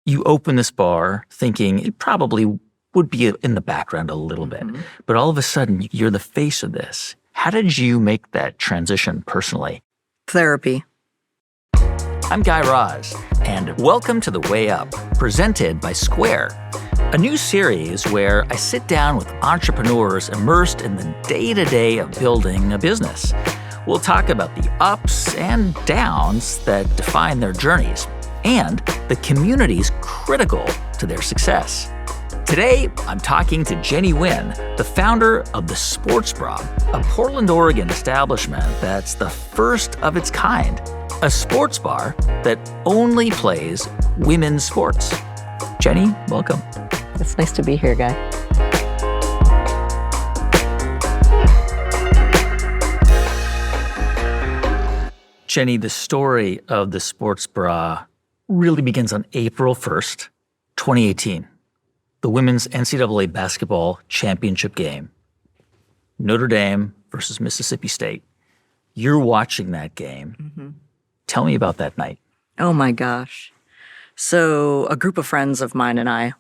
You open this bar thinking it probably would be in the background a little bit, but all of a sudden you're the face of this. How did you make that transition personally? Therapy. I'm Guy Raz, and welcome to The Way Up, presented by Square, a new series where I sit down with entrepreneurs immersed in the day-to-day of building a business. We'll talk about the ups and downs that define their journeys and the communities critical to their success. Today, I'm talking to Nguyen, the founder of the Sports Bra, a Portland, Oregon establishment that's the first of its kind, a sports bar that only plays women's sports. Jenny, welcome. It's nice to be here, Guy. Jenny, the story of the Sports Bra really begins on April 1st, 2018. The Women's NCAA Basketball Championship game. Notre Dame versus Mississippi State. You're watching that game. Tell me about that night. Oh my gosh. So a group of friends of mine and I,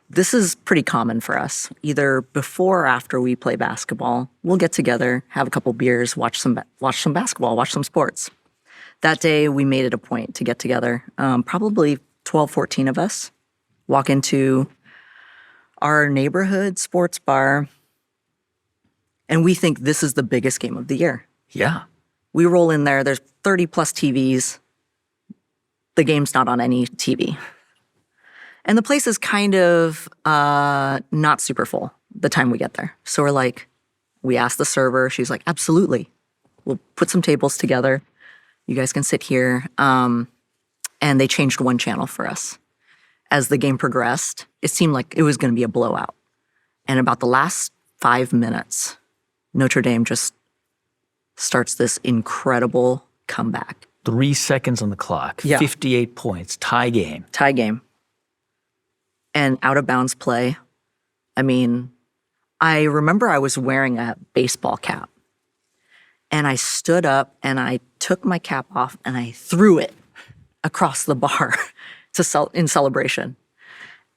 this is pretty common for us. Either before or after we play basketball, we'll get together, have a couple beers, watch some basketball, watch some sports. That day, we made it a point to get together, probably 12, 14 of us, walk into our neighborhood sports bar, and we think this is the biggest game of the year. Yeah. We roll in there. There's 30 plus TVs. The game's not on any TV. And the place is kind of not super full the time we get there. So we ask the server. She's like, absolutely. We'll put some tables together. You guys can sit here. And they changed one channel for us. As the game progressed, it seemed like it was going to be a blowout. And about the last 5 minutes, Notre Dame just starts this incredible comeback. 3 seconds on the clock, 58 points, tie game. Tie game. And out of bounds play. I mean, I remember I was wearing a baseball cap. And I stood up and I took my cap off and I threw it across the bar in celebration.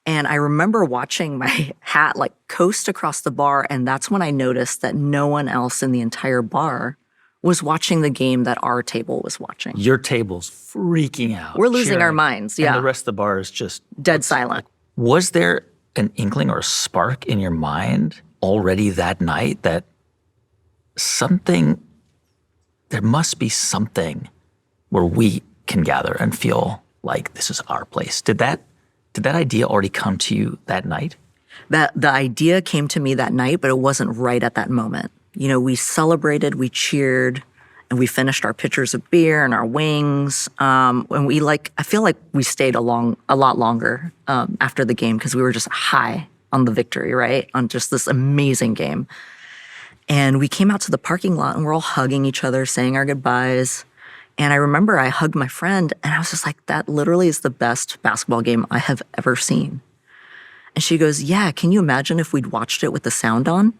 And I remember watching my hat coast across the bar, and that's when I noticed that no one else in the entire bar was watching the game that our table was watching. Your table's freaking out. We're losing cheering, our minds, yeah. And the rest of the bar is just dead silent. Was there an inkling or a spark in your mind already that night that there must be something where we can gather and feel like this is our place? Did that idea already come to you that night? The idea came to me that night, but it wasn't right at that moment. You know, we celebrated, we cheered, and we finished our pitchers of beer and our wings. And I feel like we stayed a lot longer after the game because we were just high on the victory, right? On just this amazing game. And we came out to the parking lot and we're all hugging each other, saying our goodbyes. And I remember I hugged my friend and I was just like, that literally is the best basketball game I have ever seen. And she goes, yeah, can you imagine if we'd watched it with the sound on?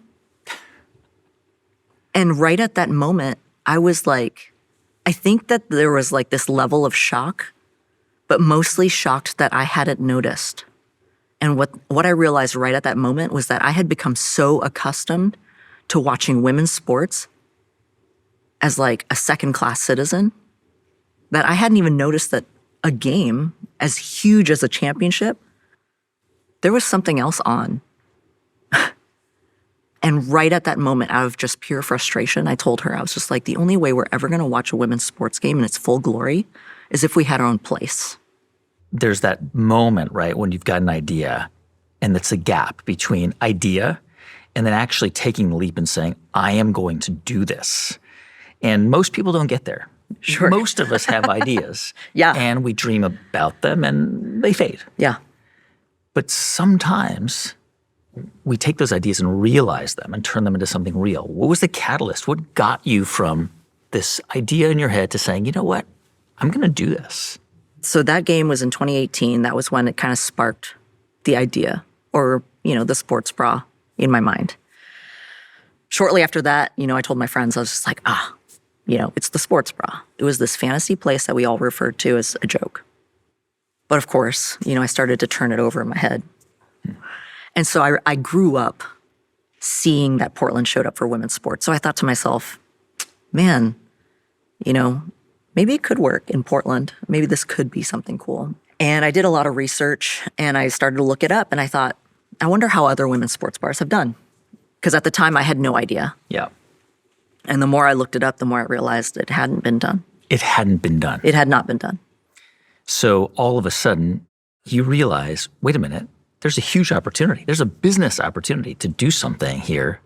And right at that moment, I was like, I think that there was this level of shock, but mostly shocked that I hadn't noticed. And what I realized right at that moment was that I had become so accustomed to watching women's sports as a second-class citizen that I hadn't even noticed that a game as huge as a championship, there was something else on. And right at that moment, out of just pure frustration, I told her, I was just like, the only way we're ever going to watch a women's sports game in its full glory is if we had our own place. There's that moment, right, when you've got an idea, and it's a gap between idea and then actually taking the leap and saying, I am going to do this. And most people don't get there. Sure. Most of us have ideas. Yeah. And we dream about them and they fade. Yeah. But sometimes we take those ideas and realize them and turn them into something real. What was the catalyst? What got you from this idea in your head to saying, you know what, I'm going to do this? So that game was in 2018. That was when it kind of sparked the idea or, the sports bra in my mind. Shortly after that, I told my friends, I was just like, it's the sports bra. It was this fantasy place that we all referred to as a joke. But of course, I started to turn it over in my head. And so I grew up seeing that Portland showed up for women's sports. So I thought to myself, man, maybe it could work in Portland. Maybe this could be something cool. And I did a lot of research and I started to look it up and I thought, I wonder how other women's sports bars have done. Because at the time I had no idea. Yeah. And the more I looked it up, the more I realized it hadn't been done. It hadn't been done. It had not been done. So all of a sudden, you realize, wait a minute, there's a huge opportunity. There's a business opportunity to do something here.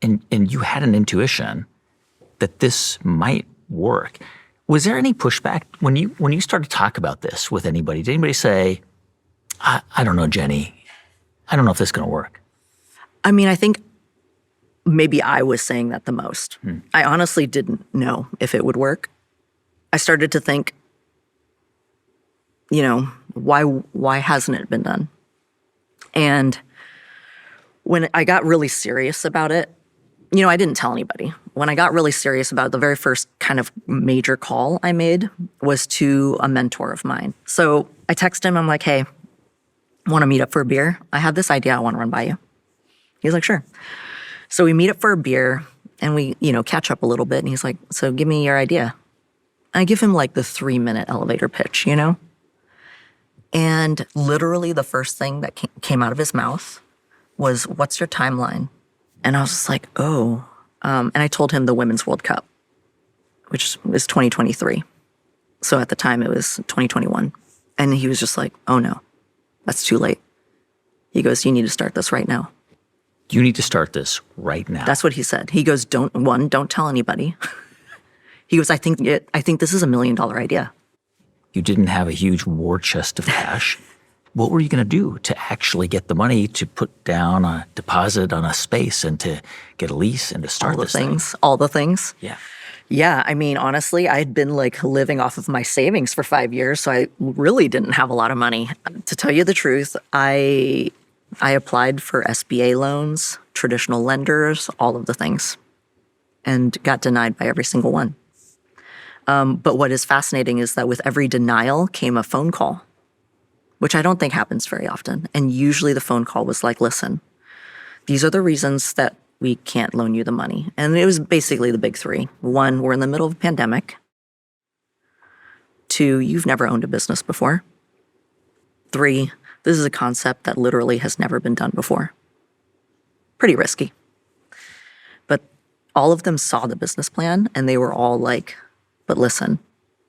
And you had an intuition that this might work. Was there any pushback when you started to talk about this with anybody? Did anybody say, I don't know, Jenny, I don't know if this is going to work? I mean, I think maybe I was saying that the most. I honestly didn't know if it would work. I started to think, why hasn't it been done? And when I got really serious about it, I didn't tell anybody. When I got really serious about it, the very first kind of major call I made was to a mentor of mine. So I text him, I'm like, hey, want to meet up for a beer? I have this idea I want to run by you. He's like, sure. So we meet up for a beer and we, catch up a little bit. And he's like, so give me your idea. I give him like the 3-minute elevator pitch, And literally the first thing that came out of his mouth was, what's your timeline? And I was just like, oh. And I told him the Women's World Cup, which is 2023. So at the time it was 2021. And he was just like, oh no, that's too late. He goes, you need to start this right now. You need to start this right now. That's what he said. He goes, don't tell anybody. He goes, I think this is $1 million idea. You didn't have a huge war chest of cash. What were you going to do to actually get the money to put down a deposit on a space and to get a lease and to start this thing? All the things. Yeah. Yeah, I mean, honestly, I had been living off of my savings for 5 years, so I really didn't have a lot of money. To tell you the truth, I applied for SBA loans, traditional lenders, all of the things, and got denied by every single one. But what is fascinating is that with every denial came a phone call, which I don't think happens very often. And usually the phone call was like, listen, these are the reasons that we can't loan you the money. And it was basically the big three. 1, we're in the middle of a pandemic. 2, you've never owned a business before. 3, this is a concept that literally has never been done before. Pretty risky. But all of them saw the business plan and they were all like, but listen,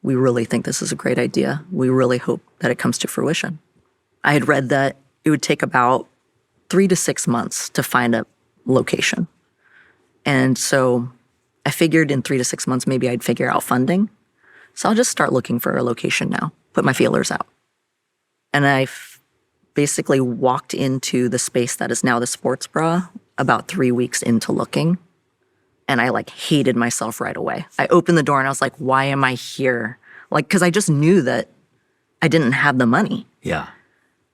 we really think this is a great idea. We really hope that it comes to fruition. I had read that it would take about 3 to 6 months to find a location. And so I figured in 3 to 6 months, maybe I'd figure out funding. So I'll just start looking for a location now, put my feelers out. And I basically walked into the space that is now the sports bra about 3 weeks into looking. And I hated myself right away. I opened the door and I was like, why am I here? Because I just knew that I didn't have the money. Yeah.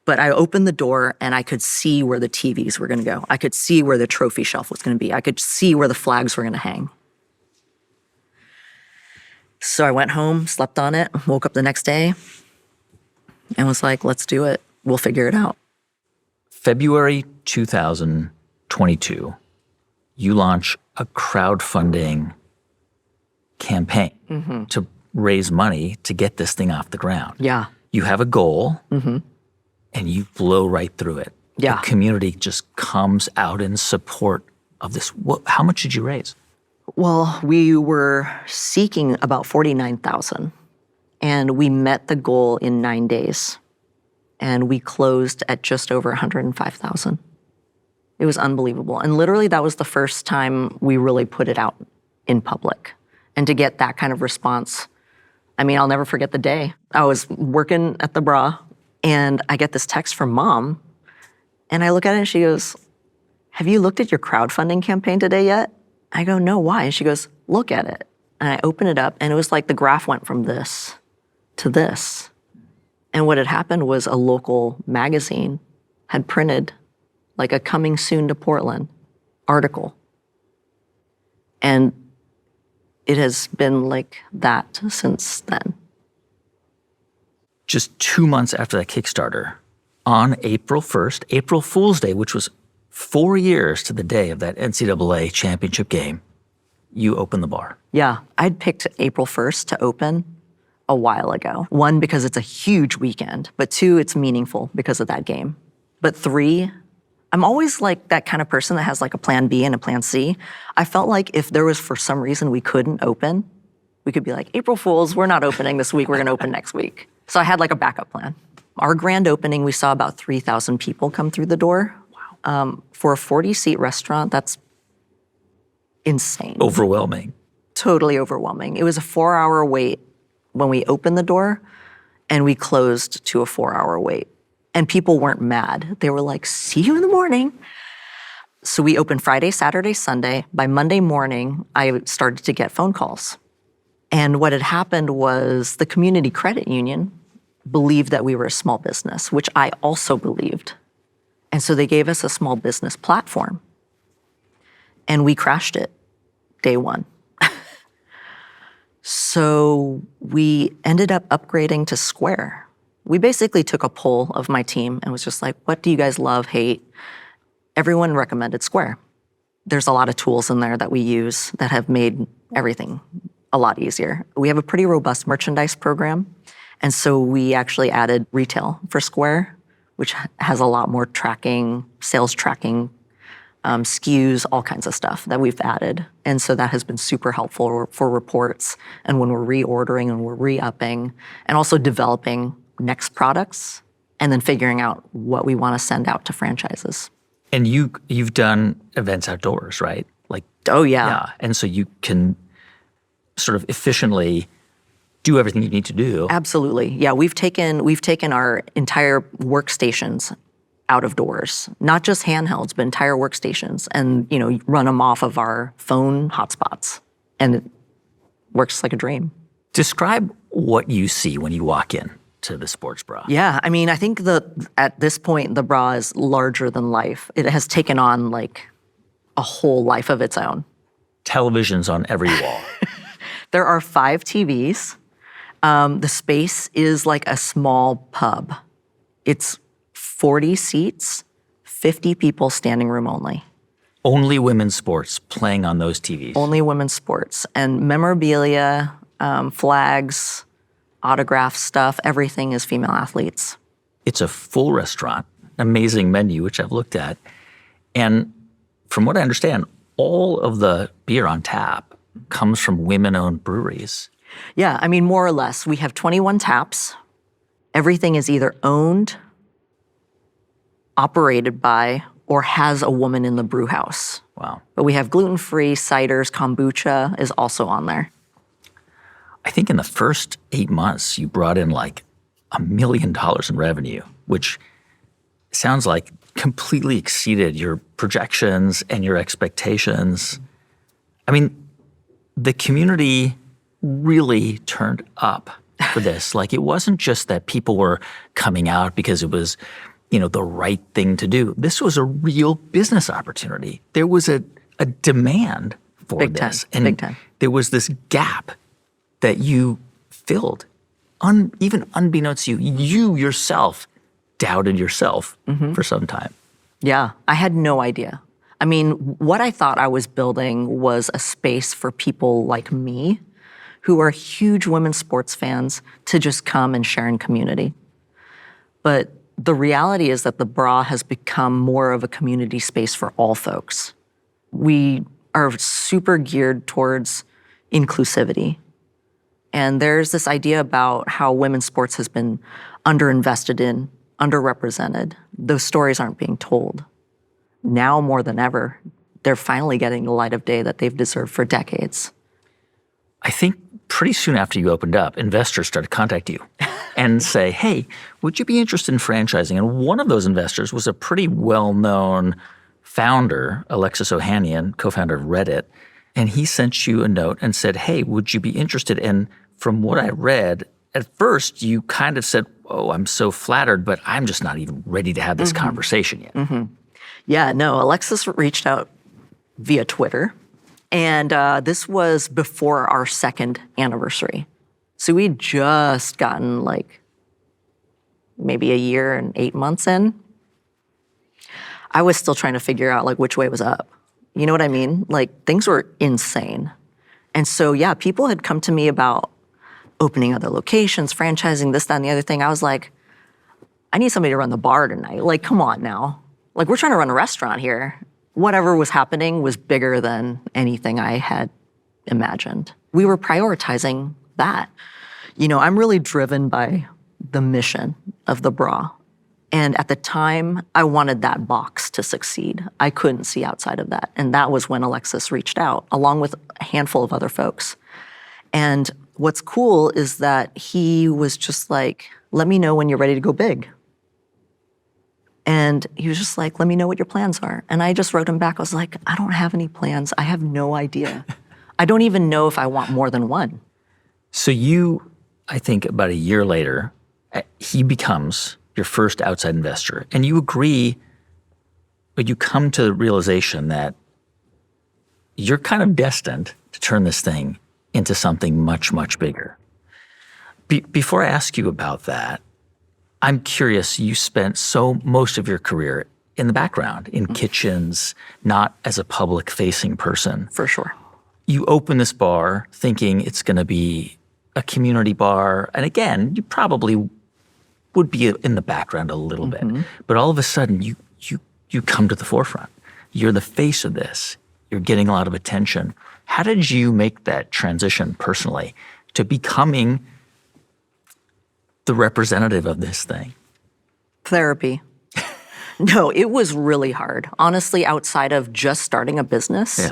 But I opened the door and I could see where the TVs were going to go. I could see where the trophy shelf was going to be. I could see where the flags were going to hang. So I went home, slept on it, woke up the next day and was like, let's do it. We'll figure it out. February 2022, you launch a crowdfunding campaign to raise money to get this thing off the ground. Yeah. You have a goal and you blow right through it. Yeah. The community just comes out in support of this. How much did you raise? Well, we were seeking about $49,000 and we met the goal in 9 days and we closed at just over $105,000. It was unbelievable. And literally that was the first time we really put it out in public. And to get that kind of response, I mean, I'll never forget the day. I was working at the bra and I get this text from Mom and I look at it and she goes, have you looked at your crowdfunding campaign today yet? I go, no, why? And she goes, look at it. And I open it up and it was like the graph went from this to this. And what had happened was a local magazine had printed like a coming soon to Portland article. And it has been like that since then. just 2 months after that Kickstarter, on April 1st, April Fool's Day, which was 4 years to the day of that NCAA championship game, you opened the bar. Yeah, I'd picked April 1st to open a while ago. 1, because it's a huge weekend, but 2, it's meaningful because of that game. But 3, I'm always like that kind of person that has like a plan B and a plan C. I felt like if there was for some reason we couldn't open, we could be like, April Fools, we're not opening this week, we're gonna open next week. So I had like a backup plan. Our grand opening, we saw about 3,000 people come through the door. Wow. For a 40-seat restaurant, that's insane. Overwhelming. Totally overwhelming. It was a 4-hour wait when we opened the door, and we closed to a 4-hour wait. And people weren't mad. They were like, see you in the morning. So we opened Friday, Saturday, Sunday. By Monday morning, I started to get phone calls. And what had happened was the community credit union believed that we were a small business, which I also believed. And so they gave us a small business platform. And we crashed it day 1. So we ended up upgrading to Square. We basically took a poll of my team and was just like, what do you guys love, hate? Everyone recommended Square. There's a lot of tools in there that we use that have made everything a lot easier. We have a pretty robust merchandise program. And so we actually added retail for Square, which has a lot more tracking, sales tracking, SKUs, all kinds of stuff that we've added. And so that has been super helpful for reports and when we're reordering and we're re-upping and also developing next products and then figuring out what we want to send out to franchises. And you've done events outdoors, right? Like, oh, yeah. Yeah. And so you can sort of efficiently do everything you need to do. Absolutely. Yeah, we've taken our entire workstations out of doors, not just handhelds, but entire workstations, and run them off of our phone hotspots, and it works like a dream. Describe what you see when you walk in to the sports bra. Yeah, I mean, I think at this point the bra is larger than life. It has taken on like a whole life of its own. Televisions on every wall. There are 5 TVs. The space is like a small pub. It's 40 seats, 50 people, standing room only. Only women's sports playing on those TVs. Only women's sports. And memorabilia, flags, autograph stuff, everything is female athletes. It's a full restaurant, amazing menu, which I've looked at. And from what I understand, all of the beer on tap comes from women-owned breweries. Yeah, I mean, more or less. We have 21 taps. Everything is either owned, operated by, or has a woman in the brew house. Wow. But we have gluten-free ciders, kombucha is also on there. I think in the first 8 months, you brought in like $1 million in revenue, which sounds like completely exceeded your projections and your expectations. I mean, the community really turned up for this. Like, it wasn't just that people were coming out because it was, the right thing to do. This was a real business opportunity. There was a demand for Big this. time. Big time. There was this gap that you filled. Even unbeknownst to you, you yourself doubted yourself for some time. Yeah, I had no idea. I mean, what I thought I was building was a space for people like me who are huge women's sports fans to just come and share in community. But the reality is that the bra has become more of a community space for all folks. We are super geared towards inclusivity. And there's this idea about how women's sports has been underinvested in, underrepresented. Those stories aren't being told. Now more than ever, they're finally getting the light of day that they've deserved for decades. I think pretty soon after you opened up, investors started to contact you and say, hey, would you be interested in franchising? And one of those investors was a pretty well-known founder, Alexis Ohanian, co-founder of Reddit. And he sent you a note and said, hey, would you be interested? And from what I read, at first you kind of said, oh, I'm so flattered, but I'm just not even ready to have this conversation yet. Yeah, no, Alexis reached out via Twitter. And this was before our 2nd anniversary. So we'd just gotten maybe a year and 8 months in, I was still trying to figure out like which way was up. You know what I mean? Like things were insane. And so, yeah, people had come to me about opening other locations, franchising, this, that, and the other thing. I was like, I need somebody to run the bar tonight. Like, come on now. Like, we're trying to run a restaurant here. Whatever was happening was bigger than anything I had imagined. We were prioritizing that. You know, I'm really driven by the mission of the bra. And at the time, I wanted that box to succeed. I couldn't see outside of that. And that was when Alexis reached out, along with a handful of other folks. And what's cool is that he was just like, let me know when you're ready to go big. And he was just like, let me know what your plans are. And I just wrote him back. I was like, I don't have any plans. I have no idea. I don't even know if I want more than one. So you, I think about a year later, he becomes your first outside investor. And you agree, but you come to the realization that you're kind of destined to turn this thing into something much, much bigger. Before I ask you about that, I'm curious, you spent most of your career in the background, in kitchens, not as a public-facing person. For sure. You open this bar thinking it's going to be a community bar. And again, you probably would be in the background a little bit. But all of a sudden, you come to the forefront. You're the face of this. You're getting a lot of attention. How did you make that transition personally to becoming the representative of this thing? Therapy. No, it was really hard. Honestly, outside of just starting a business,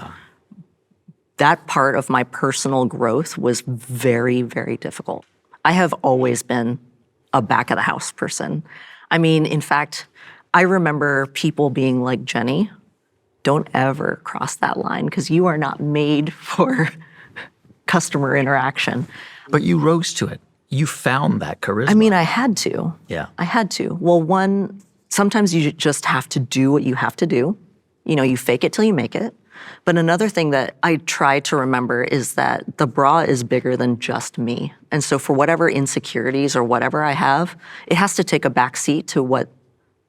that part of my personal growth was very, very difficult. I have always been a back of the house person. I mean, in fact, I remember people being like, Jenny, don't ever cross that line because you are not made for customer interaction. But you rose to it. You found that charisma. I mean, I had to. Yeah. I had to. Well, one, sometimes you just have to do what you have to do. You know, you fake it till you make it. But another thing that I try to remember is that the bra is bigger than just me. And so for whatever insecurities or whatever I have, it has to take a back seat to what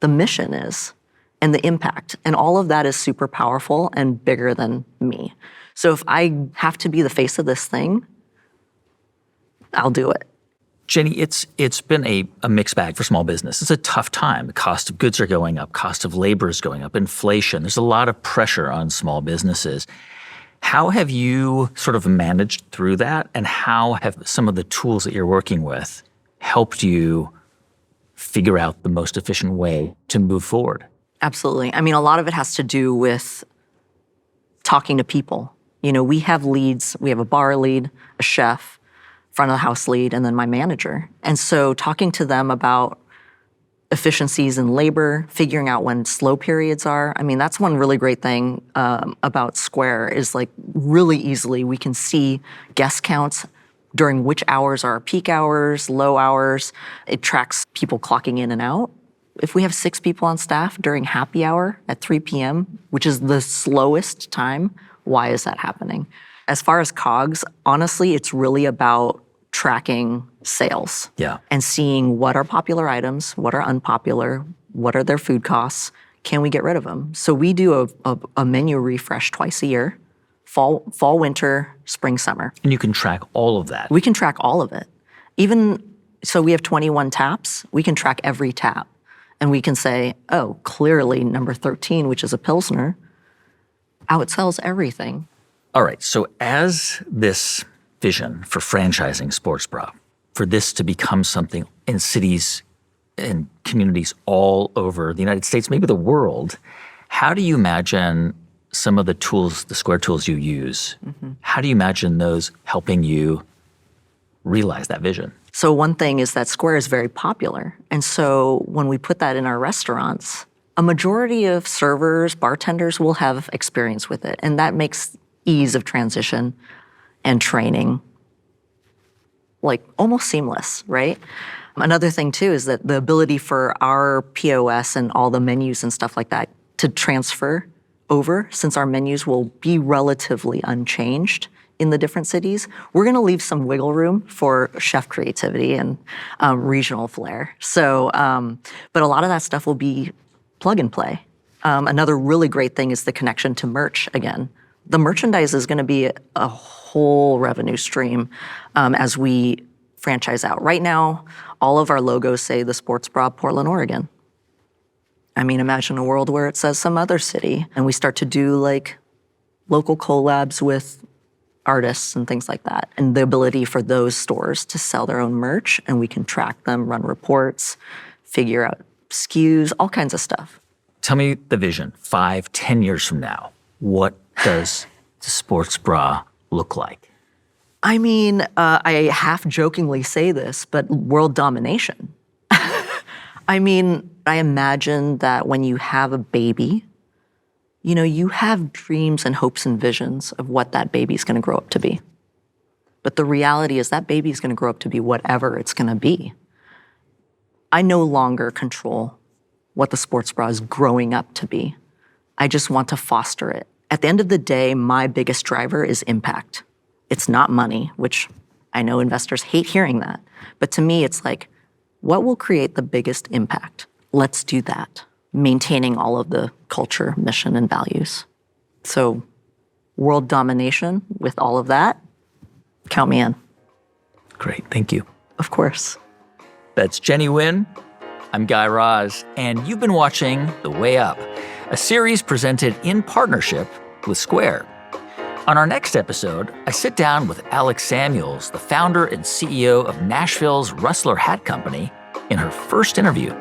the mission is and the impact. And all of that is super powerful and bigger than me. So if I have to be the face of this thing, I'll do it. Jenny, it's been a mixed bag for small business. It's a tough time. The cost of goods are going up. Cost of labor is going up. Inflation. There's a lot of pressure on small businesses. How have you sort of managed through that? And how have some of the tools that you're working with helped you figure out the most efficient way to move forward? Absolutely. I mean, a lot of it has to do with talking to people. You know, we have leads. We have a bar lead, a chef, front of the house lead, and then my manager. And so talking to them about efficiencies in labor, figuring out when slow periods are. I mean, that's one really great thing about Square is like really easily we can see guest counts during which hours are peak hours, low hours. It tracks people clocking in and out. If we have 6 people on staff during happy hour at 3 p.m., which is the slowest time, why is that happening? As far as COGS, honestly, it's really about tracking sales and seeing what are popular items, what are unpopular, what are their food costs, can we get rid of them? So we do a menu refresh twice a year, fall, winter, spring, summer. And you can track all of that. We can track all of it. Even, so we have 21 taps, we can track every tap. And we can say, oh, clearly number 13, which is a Pilsner, outsells everything. All right, so as this vision for franchising sports bra, for this to become something in cities and communities all over the United States, maybe the world, how do you imagine some of the tools, the Square tools you use, how do you imagine those helping you realize that vision? So one thing is that Square is very popular. And so when we put that in our restaurants, a majority of servers, bartenders will have experience with it. And that makes ease of transition and training like almost seamless, right? Another thing too is that the ability for our POS and all the menus and stuff like that to transfer over, since our menus will be relatively unchanged, in the different cities, we're going to leave some wiggle room for chef creativity and regional flair. So, but a lot of that stuff will be plug and play. Another really great thing is the connection to merch again. The merchandise is going to be a whole revenue stream as we franchise out. Right now, all of our logos say the Sports Bra Portland, Oregon. I mean, imagine a world where it says some other city and we start to do like local collabs with artists and things like that. And the ability for those stores to sell their own merch and we can track them, run reports, figure out SKUs, all kinds of stuff. Tell me the vision 5, 10 years from now. What does the sports bra look like? I mean, I half jokingly say this, but world domination. I mean, I imagine that when you have a baby, you know, you have dreams and hopes and visions of what that baby's going to grow up to be. But the reality is that baby's going to grow up to be whatever it's going to be. I no longer control what the sports bra is growing up to be. I just want to foster it. At the end of the day, my biggest driver is impact. It's not money, which I know investors hate hearing that. But to me, it's like, what will create the biggest impact? Let's do that. Maintaining all of the culture, mission, and values. So world domination with all of that, count me in. Great, thank you. Of course. That's Jenny Nguyen. I'm Guy Raz, and you've been watching The Way Up, a series presented in partnership with Square. On our next episode, I sit down with Alex Samuels, the founder and CEO of Nashville's Rustler Hat Company, in her first interview.